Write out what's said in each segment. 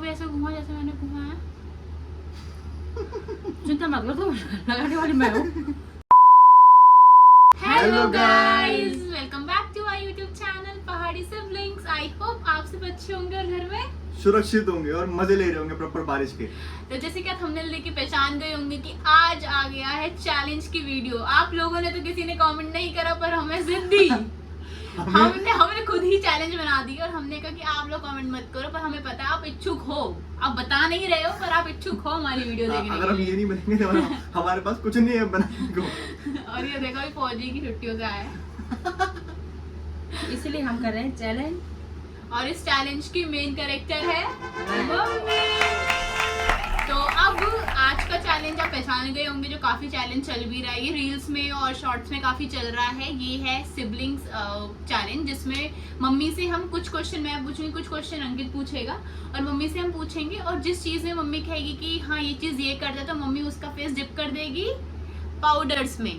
भी ऐसे घुमा जैसे मैंने घुमाया। चिंता मत करो, तुम लगाने वाली मैं हूँ। Hello guys, welcome back to our YouTube channel Pahadi siblings. I hope आप सब अच्छे होंगे और घर में सुरक्षित होंगे और मजे ले रहे होंगे प्रॉपर बारिश के। तो जैसे कि आप थंबनेल देख के पहचान गए होंगे कि आज आ गया है चैलेंज की वीडियो। आप लोगों ने तो किसी ने कमेंट नहीं करा, पर हमें जिद्दी हमने खुद ही चैलेंज बना दी और हमने कहा कि आप लोग कमेंट मत करो, पर हमें पता है आप इच्छुक हो। आप बता नहीं रहे हो, पर आप इच्छुक हो हमारी वीडियो देखने अगर हम के ये लिए। नहीं बनेंगे तो हमारे पास कुछ नहीं है बनाने को। और ये देखो अभी फौजी की छुट्टियों से आए हैं। इसलिए हम कर रहे हैं चैलेंज। और इस चैलेंज की मेन कैरेक्टर है मम्मी। तो अब आज का चैलेंज आप पहचान गए होंगे, जो काफी चैलेंज चल भी रहा है, ये रील्स में और शॉर्ट्स में काफी चल रहा है। ये है सिबलिंग्स चैलेंज, जिसमें मम्मी से हम कुछ क्वेश्चन, मैं पूछूंगी कुछ क्वेश्चन, अंकित पूछेगा और मम्मी से हम पूछेंगे। और जिस चीज में मम्मी कहेगी कि हाँ ये चीज ये करता है, तो मम्मी उसका फेस डिप कर देगी पाउडर्स में।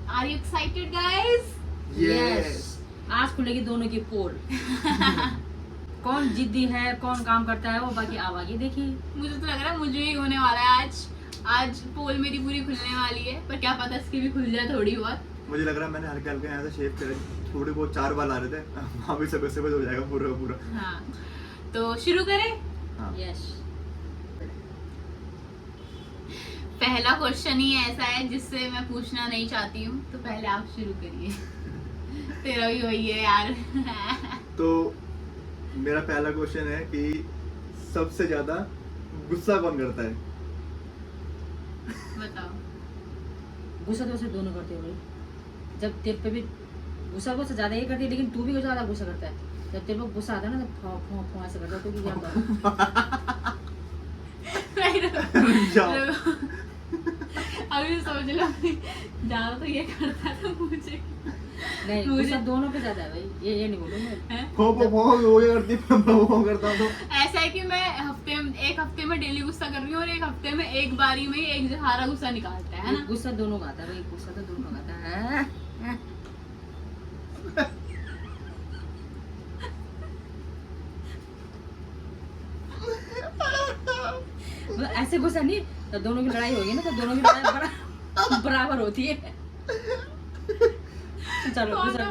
Are you excited guys? Yes. आज खुलेगी दोनों की पोल। कौन जिद्दी है, कौन काम करता है, वो बाकी आवागी देखिए। मुझे तो लग रहा है मुझे ही होने वाला है आज पोल मेरी पूरी खुलने वाली है, पर क्या पता इसकी भी खुल जाए थोड़ी बहुत। मुझे लग रहा है मैंने हल्के हल्के यहाँ से शेव करे, थोड़े बहुत 4 बाल आ रहे थे, वहाँ भी सब हो जाएगा पूरा का पूरा। हाँ, तो शुरू करें। हाँ। यस। पहला क्वेश्चन ही ऐसा है जिससे मैं पूछना नहीं चाहती हूँ, तो पहले आप शुरू करिए। तेरा भी वही है यार। तो मेरा पहला क्वेश्चन है कि सबसे ज्यादा गुस्सा कौन करता है? बताओ। गुस्सा तो वैसे दोनों करते हो भाई। जब तेरे पे भी गुस्सा से ज्यादा ये करती है, लेकिन तू भी ज्यादा गुस्सा करता है। जब तेरे को गुस्सा आता है ना, तो फौ फौ ऐसे करता है, तो क्या जाओ। अभी सोच लो, ज्यादा तो ये करता था मुझे। नहीं, गुस्सा दोनों पे ज्यादा है भाई। ये नहीं बोलूँ मैं। फो वो ये करती है, वो करता हूँ। तो ऐसा है कि मैं एक हफ्ते में डेली गुस्सा कर रही हूँ और एक हफ्ते में एक बारी में ही एक जहारा गुस्सा निकालता है ना। गुस्सा दोनों का आता है भाई, गुस्सा तो दोनों का आता है। मतलब ऐसे गुस्सा नहीं, तो दोनों की लड़ाई होगी ना, तो दोनों की लड़ाई बराबर होती है। चलो दूसरा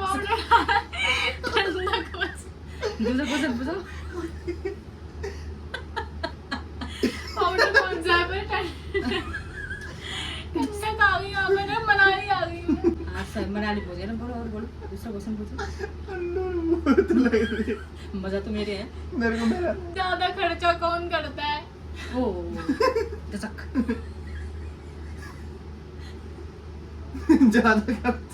क्वेश्चन पूछो। पाउडर कौन सा है? ठंडक आ गई यहाँ पे ना, मनाली आ गई मैं। हाँ सर, मनाली पूछ गया ना। बोलो और बोलो, दूसरा क्वेश्चन पूछो। तो लग रही है। मजा तो मेरे है। मेरे को मेरा ज्यादा खर्चा कौन करता है? ओ दशक। ज्यादा करता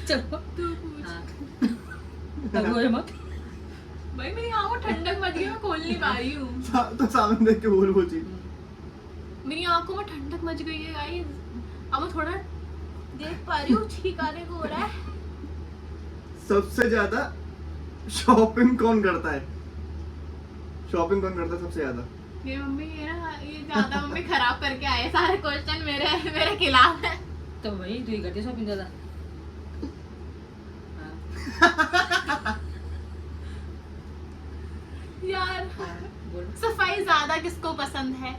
चलो तू पूछ। हाँ, रोए मत। भाई मेरी आंखों ठंडक मच गई, मैं खोल नहीं पा रही हूँ। तो सामने देख के बोल वो चीज। मेरी आंखों में ठंडक मच गई है गाइस। अब मैं थोड़ा देख पा रही हूँ, छींक आने को हो रहा है। सबसे ज्यादा शॉपिंग कौन करता है? शॉपिंग कौन करता है सबसे ज्यादा? मेरी मम्मी है ना, ये ज्यादा मम्मी खराब करके आए। सारे क्वेश्चन मेरे खिलाफ है। तो भाई तू ही करती शॉपिंग ज्यादा। यार बोल। सफाई ज्यादा किसको पसंद है?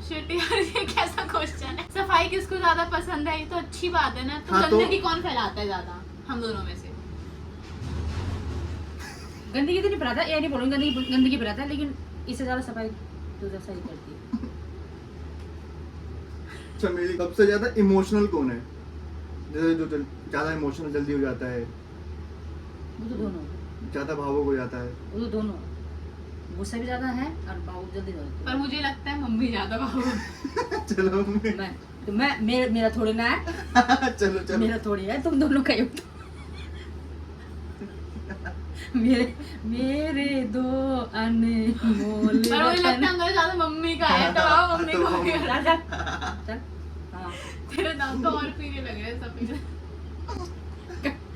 शिट यार, ये कैसा क्वेश्चन है? सफाई किसको ज्यादा पसंद है? ये तो अच्छी बात है ना। तो हाँ, तो- गंदगी कौन फैलाता है ज्यादा हम दोनों में से? गंदगी तो नहीं फैलाता, ये नहीं बोलूंगी गंदगी फैलाता है, लेकिन इससे ज्यादा सफाई तो जैसा ही करती है। अच्छा, मेरी सबसे ज्यादा इमोशनल कौन है? जैसे जो ज्यादा इमोशनल जल्दी हो जाता है, वो तो दोनों, ज्यादा भावुक हो जाता है। वो तो दोनों। गुस्सा भी ज्यादा है और भावुक जल्दी हो जाती पर है। मुझे लगता है मम्मी ज्यादा भावुक। चलो मेरा थोड़ी ना है। चलो मेरा थोड़ी है, तुम दोनों का ही हो। मेरे दो अनमोल पर मुझे लगता है अंदर ज्यादा मम्मी का है, तो आओ मम्मी को भी हरा। चल। हाँ। तेरे दांत तो और पीने लग रहे हैं सफेद।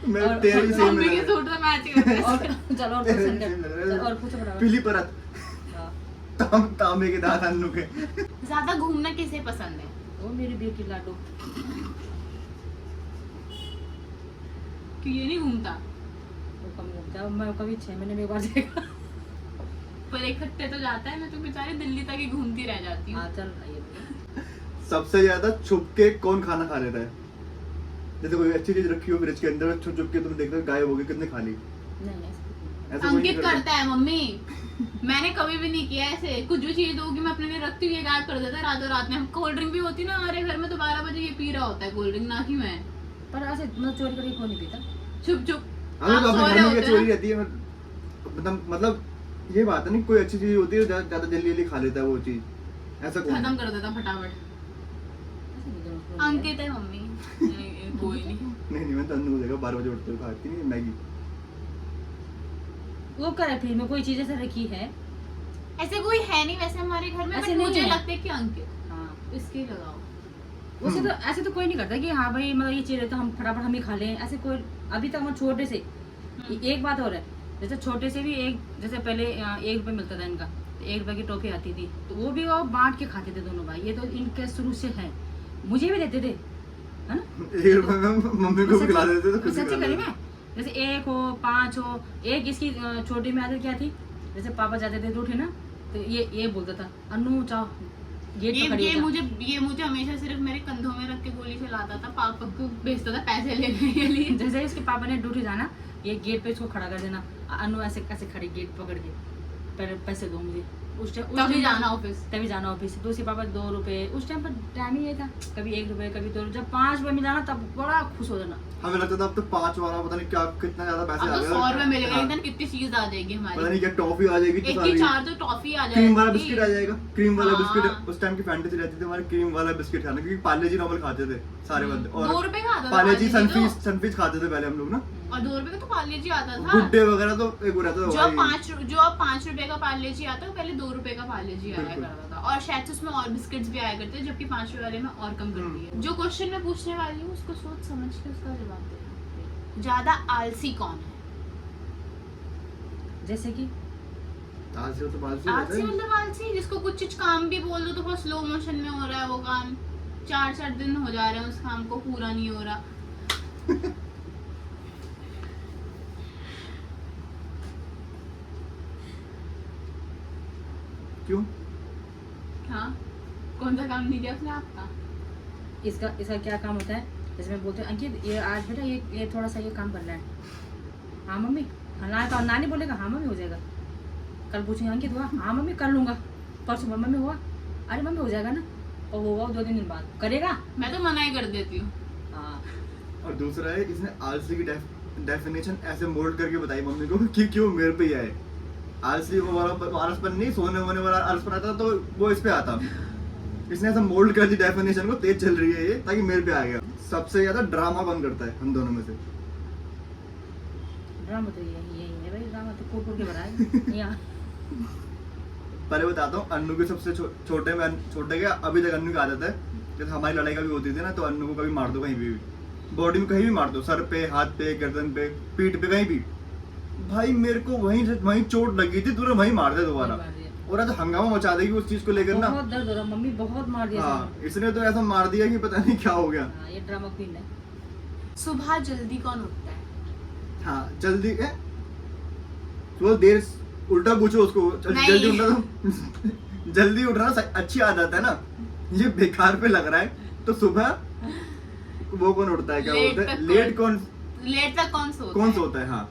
मैं तेरे भी सेम मम्मी के लग सूट से मैच कर रहे हैं। और चलो और तेरे क्वेश्चन भी same लग रहा है। कर। और पूछो बराबर। पीली परत, हाँ। तांबे के दांत अन्नू के। ज्यादा घूमना किसे पसंद है? वो मेरी बेटी लाडू। कि ये नहीं घूमता। अब मैं कभी 6 महीने में एक बार जाएगा। पर इकट्ठे तो जाता है, मैं तो बेचारी दिल्ली तक ही घूमती रह जाती हूँ। हाँ चल ये सबसे ज्यादा छुप के कौन खाना खा लेता है? जैसे कोई अच्छी चीज रखी हो फ्रिज के अंदर, छुप छुप के तुम देखते हो गायब हो गई, कितने खा ली? नहीं ऐसा ऐसा कोई नहीं अंकित करता है मम्मी। मैंने कभी भी नहीं किया ऐसे। कुछ भी चीज होगी मैं अपने लिए रखती हूँ, ये गायब कर देता है रातों रात में। कोल्ड ड्रिंक भी होती ना हमारे घर में, तो 12 बजे ये पी रहा होता है कोल्ड ड्रिंक, ना कि मैं। पर ऐसे मतलब चोरी करके कोई नहीं पीता। चुप चुप। अभी आप तो सो अपने रहे घर में क्या होते चोरी हैं। रहती है, मतलब ये बात है नहीं, कोई अच्छी चीज होती है ज्यादा जल्दी जल्दी खा लेता है वो चीज, ऐसा कौन है? खत्म कर देता फटाफट। ऐसे नहीं दोनों अंकित है मम्मी। कोई नहीं। नहीं मैं तो अन्नू को देखा 12 बजे उठते हुए खाती नहीं मैगी। वो करे फ्रिज में कोई चीज ऐसे रखी है। ऐसे कोई है नहीं वैसे हमारे घर में, ऐसे बट नहीं मुझे है। लगता है कि अंकित हाँ इसके लगाओ। वैसे तो ऐसे तो कोई नहीं करता कि हाँ भाई मतलब ये चीज है तो हम फटाफट हम ही खा लें, ऐसे कोई अभी तक हम छोटे से। एक बात और है, जैसे छोटे से भी एक, जैसे पहले 1 रुपये मिलता था इनका, तो 1 रुपये की टॉफी आती थी, तो वो भी वो बांट के खाते थे दोनों भाई। ये तो इनके शुरू से है, मुझे भी देते थे, है ना। 1 रुपए में मम्मी को भी खिला देते तो खुद ही सच्ची खा करी लेते। मैं, जैसे 1 हो 5 हो। एक इसकी छोटी में आदत क्या थी, जैसे पापा जाते थे उठे ना, तो ये बोलता था अन्नू चाओ गेट पे खड़ी हो जा। ये मुझे हमेशा सिर्फ मेरे कंधों में रख के गोली चलाता था, पापा को भेजता था पैसे लेने के लिए। जैसे इसके पापा ने ड्यूटी जाना, ये गेट पे इसको खड़ा कर देना, अनु ऐसे कैसे खड़ी गेट पकड़ के, पहले पैसे दो मुझे। उस टाइम तभी जाना ऑफिस। तभी जाना ऑफिस। तो उसके पापा 2 रुपए, उस टाइम पर टाइम ही ये था, कभी 1 रुपए कभी 2 रुपए। जब 5 रुपए मिला ना तब बड़ा खुश हो जाना। हमें लगता था अब तो 5 वाला पता नहीं क्या कितना ज्यादा पैसे अब आ तो गए। 100 रुपए मिलेगा, हाँ, इधर कितनी चीज आ जाएगी पता हमारी। नहीं क्या टॉफी आ जाएगी, एक तो की सारी 4 तो टॉफी आ जाएगी। क्रीम वाला बिस्किट आ जाएगा, क्रीम वाला हाँ। बिस्किट। उस टाइम की फैंटेसी रहती थी हमारी क्रीम वाला बिस्किट खाना, क्योंकि पार्ले जी नॉर्मल खाते थे सारे बंदे, 2 और रुपए का आता था पार्ले जी तो। सनफीस खाते थे पहले हम लोग ना। और 2 रुपए का तो पार्ले जी आता था। गुड्डे वगैरह तो एक वो रहता था जो भाई। 5 रुपए का पार्ले जी आता है, पहले 2 रुपए का पार्ले जी आया बिल्कुल। करता था। और शायद से उसमें और बिस्किट्स भी आया करते हैं, जबकि 5 रुपए वाले में और कम कर दिया। जो क्वेश्चन मैं पूछने वाली हूँ उसको सोच समझ के उसका जवाब देना। ज्यादा आलसी कौन है? जैसे कि आलसी तो आलसी रहता आलसी है। मतलब आलसी जिसको कुछ चीज काम भी बोल दो तो बहुत स्लो मोशन में हो रहा है वो काम, 4 दिन हो जा रहे हैं उस काम को, पूरा नहीं हो रहा। क्यों? हाँ, कौन सा काम नहीं किया उसने आपका? इसका क्या काम होता है, जैसे मैं बोलती हूँ अंकित ये आज बेटा ये थोड़ा सा ये काम करना है। हाँ मम्मी, हाँ नानी बोलेगा हाँ मम्मी हो जाएगा। कल पूछेंगे अंकित हुआ, हाँ मम्मी कर लूँगा। परसों मम्मी हुआ, अरे मम्मी हो जाएगा ना, और वो 2-3 दिन बाद करेगा। मैं तो मना ही कर देती हूँ। हाँ और दूसरा है, इसने आलसी की डेफिनेशन ऐसे मोल्ड करके बताई मम्मी को कि क्यों मेरे पे ही आए। आलसी वो वाला आलसपन नहीं, सोने वोने वाला आलसपन आता तो वो इस पे आता। इसने ऐसा मोल्ड कर दी डेफिनेशन को, तेज चल रही है ये, ताकि मेरे पे आ गया। सबसे ज्यादा ड्रामा कौन करता है हम दोनों में से? ड्रामा तो यही है भाई, ड्रामा तो कोट के बनाए यहाँ। पहले बताता हूँ, अन्नू के सबसे छोटे के अभी तक अन्नू की आदत है, जैसे हमारी लड़ाई कभी होती थी ना, तो अन्नू को कभी मार दो कहीं भी, बॉडी में कहीं भी मार दो, सर पे, हाथ पे, गर्दन पे, पीठ पे, कहीं भी। भाई मेरे को वहीं चोट लगी थी, तूने वहीं मार दे दोबारा, मार दिया। और ऐसा हंगामा मचा देगी उस चीज को लेकर ना। बहुत दर्द हो रहा, मम्मी बहुत मार दिया। हाँ, इसने तो ऐसा मार दिया कि पता नहीं क्या हो गया। हाँ, ये ड्रामा क्वीन है। सुबह जल्दी कौन उठता है? हाँ जल्दी है, तो देर उल्टा पूछो उसको, नहीं। जल्दी उठना तो जल्दी उठना अच्छी आदत है ना, ये बेकार पे लग रहा है। तो सुबह वो कौन उठता है, क्या लेट बोलते हैं, तक लेट तक कौन सोता है? हाँ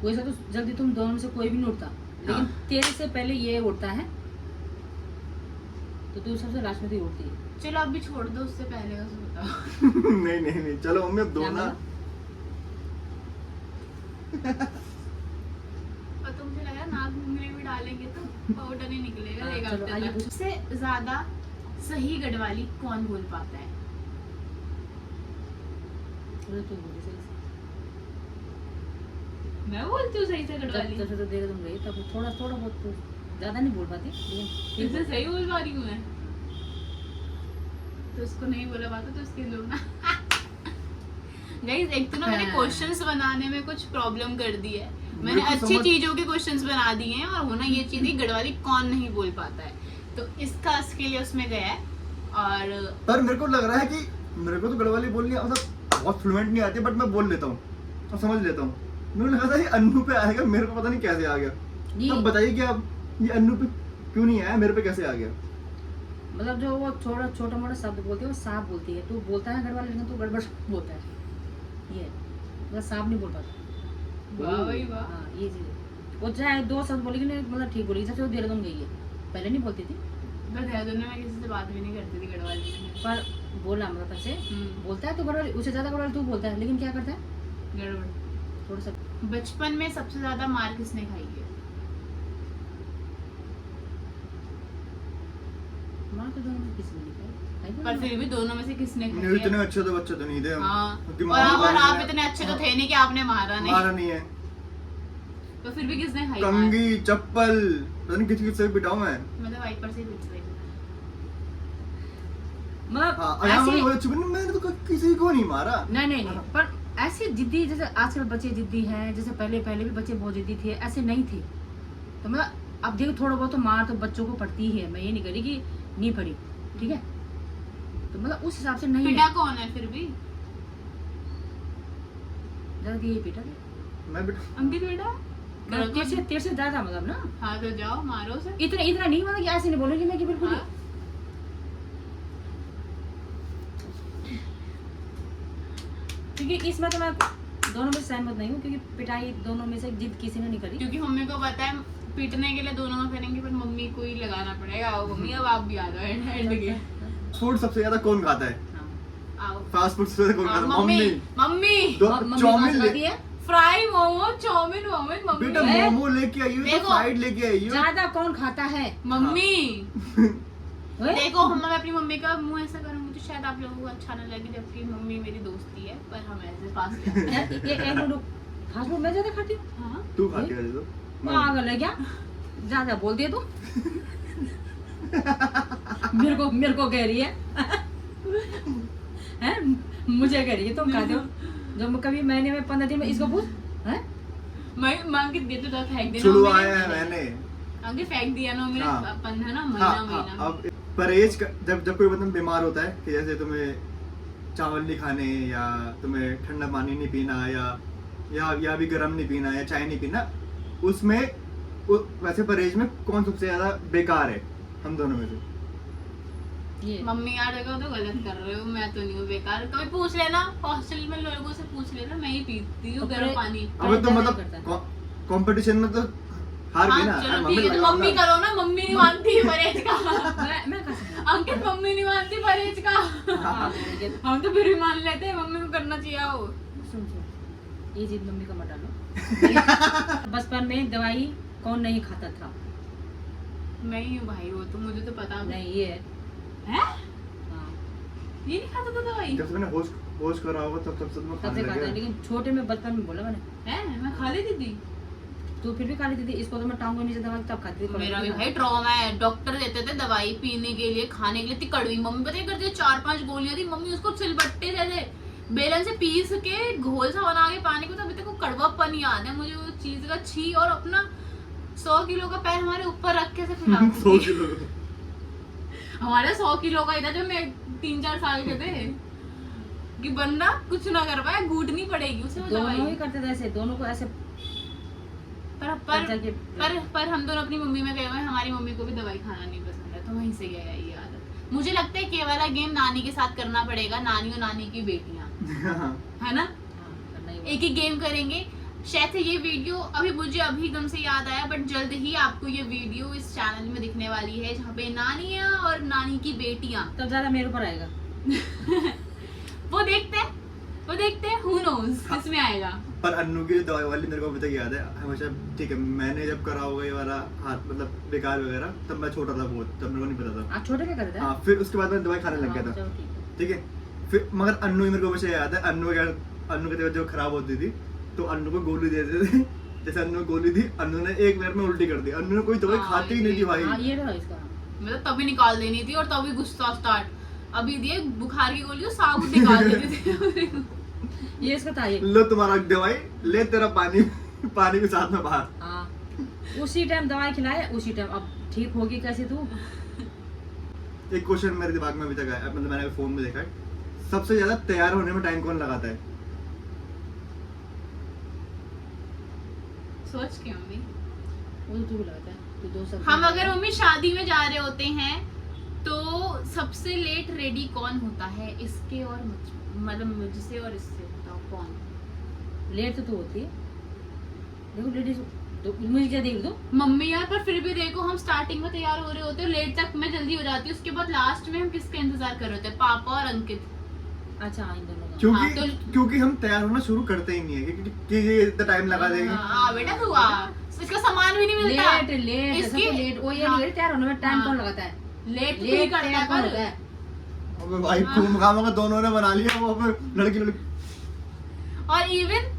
वैसे तो जल्दी तुम दोनों में से कोई भी नहीं उठता, लेकिन हाँ। तेरे से पहले ये उठता है, तो तू सबसे लास्ट में तो उठती है। चलो अब भी छोड़ दो, उससे पहले का सोता। नहीं चलो मम्मी अब दो क्या ना। और तो मुझे लगा नाक में भी डालेंगे तो पाउडर नहीं निकलेगा। हाँ, एक चलो, हफ्ते आइए तक। पूछो। सबसे ज्यादा सही गढ़वाली कौन बोल पाता है? तो तू बोली सही से। मैं बोलती हूँ सही से गढ़वाली। जब से तो देखा तुम गई तब थोड़ा बहुत तो ज्यादा नहीं बोल पाती, लेकिन ठीक इससे बोल- सही बोल पा रही हूँ मैं। तो उसको नहीं बोला पाता तो उसके लोग ना। गाइस एक तो ना मैंने हाँ। क्वेश्चंस बनाने में कुछ प्रॉब्लम कर दी है। मैंने बिल्कुल अच्छी समझ- चीजों के क्वेश्चंस बना दिए हैं, और होना ये चीज है गढ़वाली कौन नहीं बोल पाता है, तो इसका इसके लिए उसमें गया है। और पर मेरे को लग रहा है कि मेरे को तो गढ़वाली बोलनी मतलब बहुत फ्लुएंट नहीं आती, बट मैं बोल लेता हूँ और समझ लेता हूँ। मुझे लगा था ये अन्नू पे आएगा, मेरे को पता नहीं कैसे आ गया। ये अब बताइए कि अब ये अन्नू पे क्यों नहीं आया, मेरे पे कैसे आ गया? मतलब जो वो छोटा मोटा शब्द बोलती है वो सांप बोलती है, तू बोलता है घर वाले लेकिन तू गड़बड़ बोलता है, ये मतलब सांप नहीं बोल पाता। वाह भाई वाह। हाँ ये चीज है। वो चाहे 2 शब्द बोलेगी ना, मतलब ठीक बोलेगी, जैसे वो देहरादून गई है, पहले नहीं बोलती थी पर देहरादून में मैं किसी से बात भी नहीं करती थी गढ़वाली में। पर बोला मतलब ऐसे बोलता है तो गड़बड़, उससे ज्यादा गड़बड़ तू बोलता है, लेकिन क्या करता है गड़बड़। थोड़ा सा। बचपन में सबसे ज्यादा मार किसने खाई है? माँ तो दोनों में किसी ने नहीं खाई, पर फिर भी दोनों में से किसने खाई नहीं, इतने है? अच्छे तो बच्चे तो नहीं थे हम। हाँ, क्योंकि और मामा और भाई आप ने- इतने अच्छे तो थे नहीं कि आपने मारा नहीं, मारा नहीं है। तो फिर भी किसने खाई मार? कंगी चप्पल पता नहीं किसी से पिटाऊं मैं। मैं तो वाइपर से ही पूछ रही थी। मतलब हाँ यहाँ ऐसे बोले चुप नहीं, मैंने तो किसी को नहीं मारा। नहीं, पर ऐसे जिद्दी जैसे आजकल बच्चे जिद्दी हैं, जैसे पहले भी बच्चे बहुत जिद्दी थे, ऐसे नहीं थे। तो मतलब अब देखो थोड़ा बहुत तो मार तो बच्चों को पड़ती ही है, मैं ये नहीं कह रही कि नहीं पड़ी, ठीक है, तो मतलब उस हिसाब से नहीं पिटा है। कौन है फिर भी? ज्यादा ये पीटा नहीं। मैं बेटा अंकित बेटा मतलब तेरे से ज्यादा मतलब ना, हाँ तो जाओ मारो से। इतना नहीं, मतलब कि ऐसे नहीं बोलूंगी मैं कि बिल्कुल ही। हाँ? क्योंकि इसमें तो मैं दोनों में सहमत नहीं हूँ, क्योंकि पिटाई दोनों में से जिद किसी ने नहीं करी। क्योंकि मम्मी को पता है पीटने के लिए दोनों में करेंगे, पर मम्मी को ही लगाना पड़ेगा। आओ मम्मी, अब आप भी आ जाओ एंड के। फूड सबसे ज्यादा कौन खाता है? हाँ। आओ फास्ट फूड सबसे ज्यादा कौन खाता है? Mummy mummy. मम्मी दो मम्मी चाउमीन कहाँ ले खाती है? फ्राई मोमो चाउमीन मम्मी बेटा मम्मी मोमो लेके आई हो तो देखो, फ्राइड लेके आई हो। ज्यादा कौन खाता है? मम्मी ओए? देखो, हम मैं अपनी मम्मी का मुंह ऐसा करूंगी तो शायद आप लोगों को अच्छा ना लगे, जबकि मम्मी मेरी दोस्ती है, पर हम ऐसे पास ये एक मिनट रुक, फास्ट फूड मैं ज्यादा खाती हूँ? हाँ तू खाती है तो पागल है क्या? ज्यादा बोल दिया तू। मेरे को कह रही है हैं? मुझे कह रही है तुम खाते हो? जब कभी महीने में 15 दिन में इसको पूछ हैं? मैं मांग के देते तो फेंक देना। चलो मम्मी ने- आया है मैंने। आगे फेंक दिया ना मेरे हाँ। पंद्रह ना हाँ, महीना। अब परहेज जब कोई मतलब बीमार होता है कि जैसे तुम्हें चावल नहीं खाने, या तुम्हें ठंडा पानी नहीं पीना, या भी गर्म नहीं पीना, या चाय नहीं पीना, उसमें वैसे परहेज में कौन सबसे ज्यादा बेकार है हम दोनों में से? ये मम्मी यार देखो तो गलत कर रहे हो, मैं तो नहीं हूँ बेकार। कभी पूछ लेना, हॉस्टल में लोगों से पूछ लेना, मैं ही पीती हूँ तो गर्म फिर- पानी। अब तो ज्यादा मतलब नहीं करता। कंपटीशन में तो हार गई हाँ ना। चलो मम्मी ठीक है, तो लगाओ मम्मी ना। करो ना, मम्मी नहीं मानती परहेज का। मैं कर सकती हूँ। अंकित मम्मी नहीं मानती परहेज का। हाँ, ये हम तो फिर भी मान लेते हैं, मम्मी को करना चाहिए। आओ सुन, ये जिद मम्मी का मत डालो। बचपन में दवाई कौन नहीं खाता था? मैं ही हूँ भाई, वो तो मुझे तो पता नहीं ये है। है। हाँ, ये नहीं खाता था दवाई? जब से मैंने होश करा होगा तब से तुम्हें सबसे खाने खाता है, लगे। लेकिन छोटे में बचपन में बोला मैंने। है मैं खा लेती थी। तू फिर भी खा लेती थी, इसको तो मैं टांगों नीचे दबा के तब खाती थी। मेरा भी भाई ट्रॉमा है। डॉक्टर देते थे दवाई पीने के लिए, खाने के लिए, इतनी कड़वी। मम्मी पता है करती 4-5 गोलियां थी मम्मी, उसको सिलबट्टे से बेलन से पीस के घोल सा बना के पानी को, तो अभी तक वो कड़वापन याद है मुझे वो चीज का। छी। और अपना 100 किलो का पैर हमारे ऊपर रख के से 100 खिलाती थी। किलो। हमारे 100 किलो का ही था जब मैं 3-4 साल के थे, कि बंदा कुछ ना कर पाए, घूटनी पड़ेगी उसे वो दोनों ही दवाई। करते थे ऐसे, दोनों को ऐसे पर हम दोनों अपनी मम्मी में गए हुए हैं, हमारी मम्मी को भी दवाई खाना नहीं पसंद है, तो वहीं से गया है ये आदत। मुझे लगता है कि ये वाला गेम नानी के साथ करना पड़ेगा, नानी और नानी की बेटियां, है ना? एक ही गेम करेंगे। शायद से ये वीडियो मुझे अभी एकदम से याद आया, बट जल्द ही आपको ये वीडियो इस चैनल में दिखने वाली है, जहाँ पे नानियां और नानी की बेटियां। तब ज्यादा मेरे ऊपर आएगा। वो देखते हैं who knows किसमें आएगा। पर अन्नू की दवाई वाली मेरे को अभी तक याद है हमेशा। ठीक है, मैंने जब करा होगा ये वाला हाथ मतलब बेकार वगैरह, तब मैं छोटा था बहुत, तब मेरे को नहीं पता था। आप छोटे में करते थे? हाँ, फिर उसके बाद मैं दवाई खाने लग गया हाँ, था। चलो ठीक है। ठीक है, फिर मगर अन्नू ही मेरे को हमेशा याद है। अन्नू की तबीयत जब खराब होती थी तो अन्नू को गोली देते थे। जैसे अन्नू को गोली दी, अन्नू ने 1 मिनट में उल्टी कर दी। अन्नू ने कोई दवाई हाँ, खाती ही नहीं थी भाई। हाँ, ये रहा इसका। मतलब तभी निकाल देनी थी, और तभी गुस्सा स्टार्ट। अभी दिए बुखार की गोली, साबुत निकाल देते थे। ये इसका था ये। लो तुम्हारा दवाई, ले तेरा पानी भी साथ में बाहर। हाँ, उसी टाइम दवाई खिलाए, उसी टाइम। अब ठीक होगी कैसे तू? एक क्वेश्चन मेरे दिमाग में अभी तक आया, मतलब मैंने फोन में देखा है, सबसे ज्यादा तैयार होने में टाइम कौन लगाता है? सोच के मम्मी, वो तो तू लगता है तू 2 साल हम अगर मम्मी शादी में जा रहे होते हैं तो सबसे लेट रेडी कौन होता है? इसके और मतलब मुझसे और इससे, बताओ कौन लेट तो तू होती है। देखो लेडीज तो मुझे क्या देख दो मम्मी यार। पर फिर भी देखो, हम स्टार्टिंग में तैयार हो रहे होते हैं, लेट तक मैं जल्दी हो जाती हूँ, उसके बाद लास्ट में हम किसका इंतजार कर रहे होते हैं? पापा और अंकित। अच्छा इन दोनों का क्योंकि हाँ, तो- क्योंकि हम तैयार होना शुरू करते ही नहीं है कि ये इतना टाइम लगा देगी। हाँ बेटा तू आ, इसका सामान भी नहीं मिलता। लेट लेट इसकी- इसके लेट वो ये हाँ। लेट तैयार होने में टाइम हाँ। कौन लगाता है? लेट तो लेट ही करता तैयार कौन होता है है? अबे भाई हाँ। खूब खामा दोनों ने बना लिया वो लड़की लड़की। पर। और इवन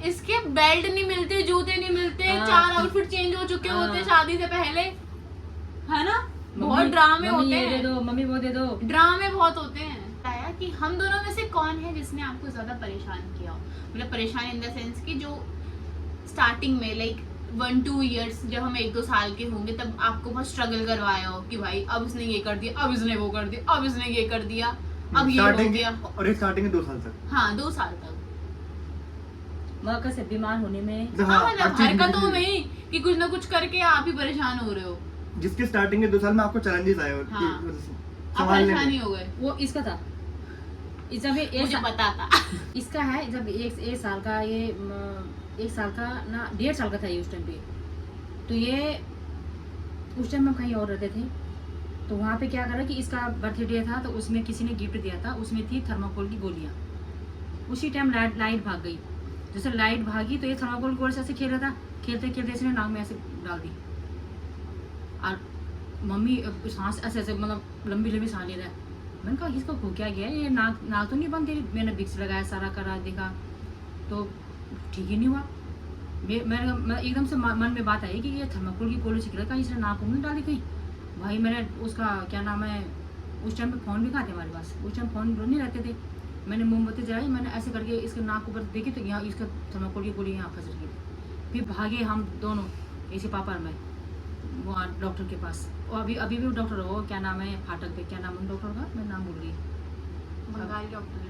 इसके बेल्ट नहीं मिलते, जूते नहीं मिलते, हाँ। 4 आउटफिट चेंज हो चुके हाँ। होते हैं शादी से पहले, है ना? बहुत मम्मी- ड्रामे मम्मी होते ये दे हैं, दो मम्मी वो दे दो। ड्रामे बहुत होते हैं। बताया कि हम दोनों में से कौन है जिसने आपको ज्यादा परेशान किया हो? मतलब परेशान इन द सेंस कि जो स्टार्टिंग में लाइक 1-2 इयर्स जब हम 1-2 साल के होंगे तब आपको बहुत स्ट्रगल करवाया हो कि भाई अब इसने ये कर दिया, अब इसने वो कर दिया, अब इसने ये कर दिया, अब ये हो स्टार्टिंग गया। और ये स्टार्टिंग 2 साल तक। हाँ 2 साल तक। मगर कैसे बीमार होने में हाँ हर मतलब चीज हरकतों में ही कि कुछ ना कुछ करके आप ही परेशान हो रहे हो। जिसके स्टार्टिंग के 2 साल में आपको चैलेंजेस आए हो हाँ। कि आप संभालने परेशान ही में। हो गए। वो इसका था इस जब ये मुझे पता था। इसका है जब एक साल का ये 1 साल का ना 1.5 साल का था ये उस टाइम पे। तो ये उस टाइम हम कहीं और रहते थे तो वहाँ पे क्या करा कि इसका बर्थडे था तो उसमें किसी ने गिफ्ट दिया था, उसमें थी थर्माकोल की गोलियाँ। उसी टाइम लाइट भाग गई, जैसे लाइट भागी तो ये थर्माकोल की गोली से ऐसे खेल रहा था, खेलते खेलते इसने नाक में ऐसे डाल दी और मम्मी सांस ऐसे ऐसे मतलब लंबी लंबी सांस ले रहा है। मैंने कहा इसको हो क्या गया, ये नाक तो नहीं बंद तेरी? मैंने विक्स लगाया, सारा करा, देखा तो ठीक ही नहीं हुआ। मैं एकदम से मन में बात आई कि ये थर्माकोल की गोली छिक रहा, इसने नाक में डाली कहीं। भाई मैंने उसका क्या नाम है, उस टाइम पे फ़ोन भी कहाँ थे हमारे पास, उस टाइम फ़ोन नहीं रहते थे। मैंने मोमबत्ती जलाई, मैंने ऐसे करके इसके नाक ऊपर देखी तो यहाँ इसका थर्माकोल की गोली यहाँ फंस रही थी। फिर भागे हम दोनों, ऐसे पापा और मैं, वहाँ डॉक्टर के पास। और अभी भी डॉक्टर हो, क्या नाम है फाटक पे, क्या नाम है डॉक्टर का, मैं नाम भूल गई बंगाली डॉक्टर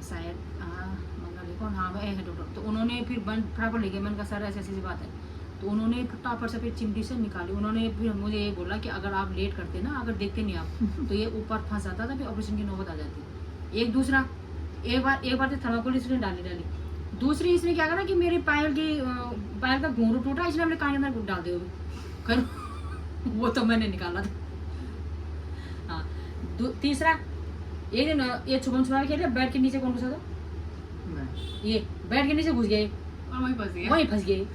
शायद, हाँ मंगल कौन, हाँ है डॉक्टर। तो उन्होंने फिर फटाफट ले गए। मैंने कहा सर ऐसी ऐसी बात है। तो उन्होंने फटाफट से फिर चिमटी से निकाली। उन्होंने फिर मुझे ये बोला कि अगर आप लेट करते ना, अगर देखते नहीं आप तो ये ऊपर फंस जाता था, फिर ऑपरेशन की नौबत आ जाती। एक बार तो थर्माकोल इसने डाली। दूसरी इसने क्या करा कि मेरे पायल का घूंघरू टूटा, इसने अपने कान के अंदर डाल दिया कर वो तो मैंने निकाला था। हाँ तीसरा एक दिन ये छुपन छुपा के खेले, बेड के नीचे कौन घुसा था? नहीं। ये बेड के नीचे घुस गए, और वहीं फंस गए।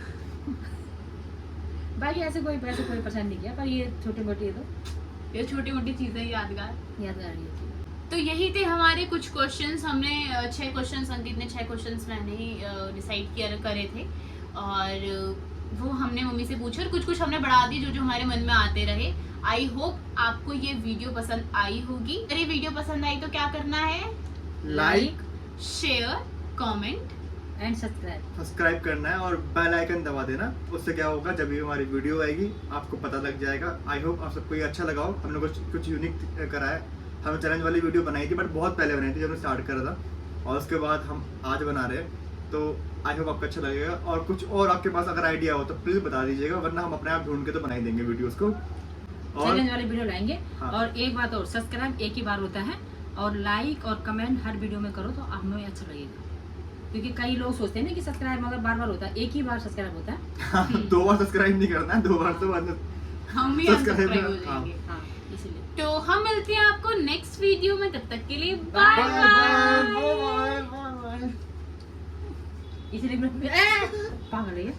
बाकी ऐसे कोई परेशान नहीं किया, पर ये छोटे मोटे ये तो ये छोटी मोटी चीजें यादगार। यादगार है ये। तो यही थे हमारे कुछ क्वेश्चंस। हमने 6 क्वेश्चंस, अंकित ने 6 क्वेश्चंस मैंने डिसाइड करे थे और वो हमने मम्मी से पूछे और कुछ हमने बढ़ा दिए जो हमारे मन में आते रहे। आई होप आपको ये वीडियो पसंद आई होगी। अगर ये वीडियो पसंद आई तो क्या करना है? Like, share, comment and subscribe करना है और बेल आइकन दबा देना। उससे क्या होगा, जब भी हमारी वीडियो आएगी आपको पता लग जाएगा। आई होप आप सबको ये अच्छा लगा हो। हमने कुछ यूनिक करा है। हमने चैलेंज वाली वीडियो बनाई थी, बट बहुत पहले बनाई थी जब हमने स्टार्ट करा था, और उसके बाद हम आज बना रहे हैं। तो आई होप आपको अच्छा लगेगा। और कुछ और आपके पास अगर आइडिया हो तो प्लीज़ बता दीजिएगा, वरना हम अपने आप ढूंढ के तो बना ही देंगे वीडियोस को। और चैलेंज वाली वीडियो लाएंगे। हाँ। और एक बात और, सब्सक्राइब एक ही बार होता है और लाइक और कमेंट हर वीडियो में करो तो हमें अच्छा लगेगा। क्योंकि कई लोग सोचते हैं ना कि सब्सक्राइब मतलब बार होता है, एक ही बार सब्सक्राइब होता है। 2 बार सब्सक्राइब नहीं करना है, 2 बार तो बाद हम भी Subscribe अनसब्सक्राइब हो हाँ। जाएंगे। हाँ इसीलिए तो हम मिलते हैं आपको नेक्स्ट वीडियो में, तब तक के लिए Bye बाय bye. बाय। इसीलिए पागल है ये।